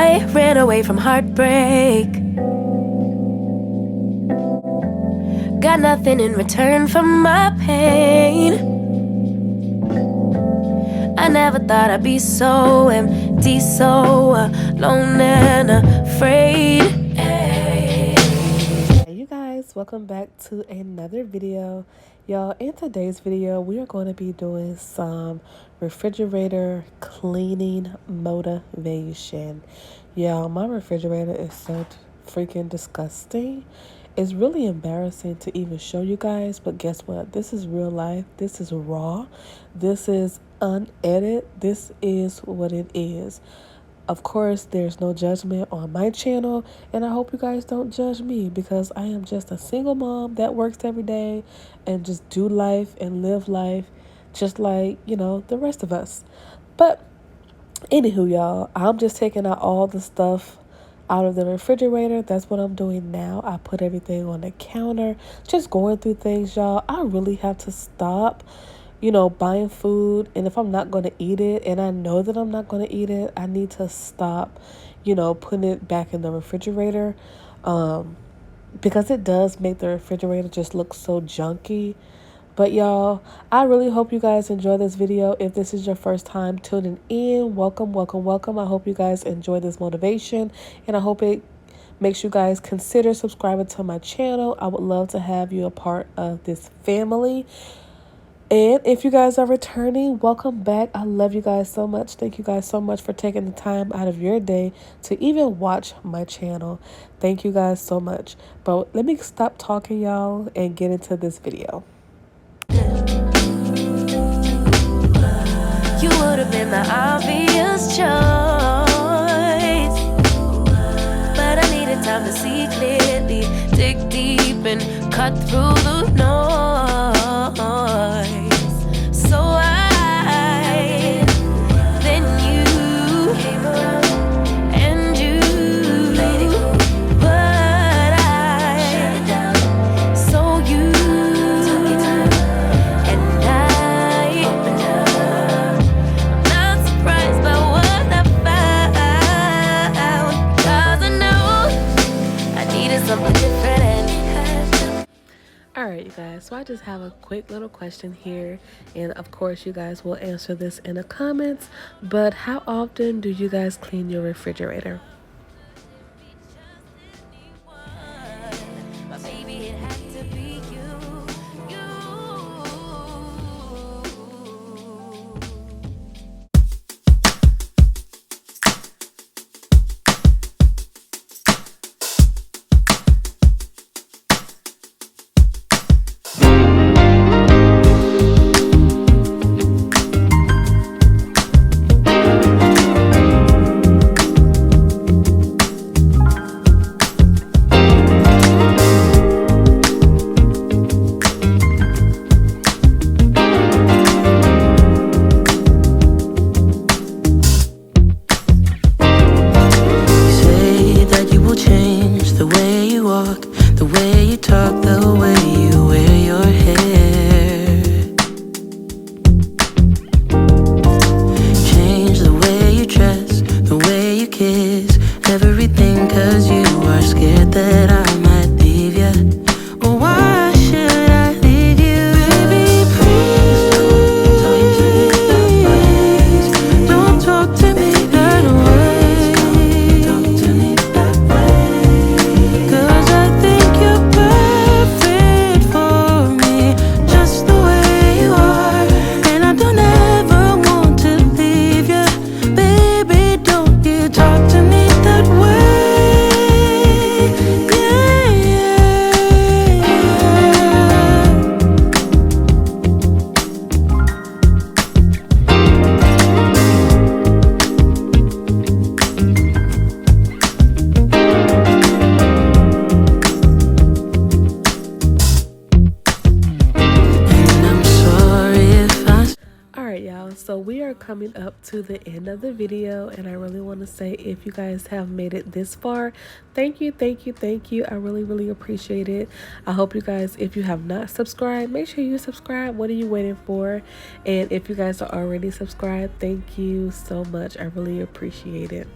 I ran away from heartbreak. Got nothing in return for my pain. I never thought I'd be so empty, so alone and afraid. Hey you guys, welcome back to another video. Y'all, in today's video we are going to be doing some refrigerator cleaning motivation. Y'all, my refrigerator is so freaking disgusting. It's really embarrassing to even show you guys, but guess what? This is real life. This is raw. This is unedited. This is what it is. Of course, there's no judgment on my channel, and I hope you guys don't judge me because I am just a single mom that works every day and just do life and live life just like, the rest of us. But anywho, y'all, I'm just taking out all the stuff out of the refrigerator. That's what I'm doing now. I put everything on the counter, just going through things, y'all. I really have to stop buying food, and if I'm not going to eat it and I know that I'm not going to eat it, I need to stop, putting it back in the refrigerator, because it does make the refrigerator just look so junky. But y'all, I really hope you guys enjoy this video. If this is your first time tuning in, welcome, welcome, welcome. I hope you guys enjoy this motivation, and I hope it makes you guys consider subscribing to my channel. I would love to have you a part of this family. And if you guys are returning, welcome back. I love you guys so much. Thank you guys so much for taking the time out of your day to even watch my channel. Thank you guys so much. But let me stop talking, y'all, and get into this video. You would have been the obvious choice, but I needed time to see clearly, dig deep and cut through the noise. So then you came around and you made it go, but shut it down. So you took your time, and I'm not surprised by what I found, 'cause I know I needed something different. Alright, you guys, so I just have a quick little question here, and of course you guys will answer this in the comments, but how often do you guys clean your refrigerator? So we are coming up to the end of the video, and I really want to say, if you guys have made it this far, thank you, thank you, thank you. I really appreciate it. I hope you guys, if you have not subscribed, make sure you subscribe. What are you waiting for? And if you guys are already subscribed, thank you so much. I really appreciate it.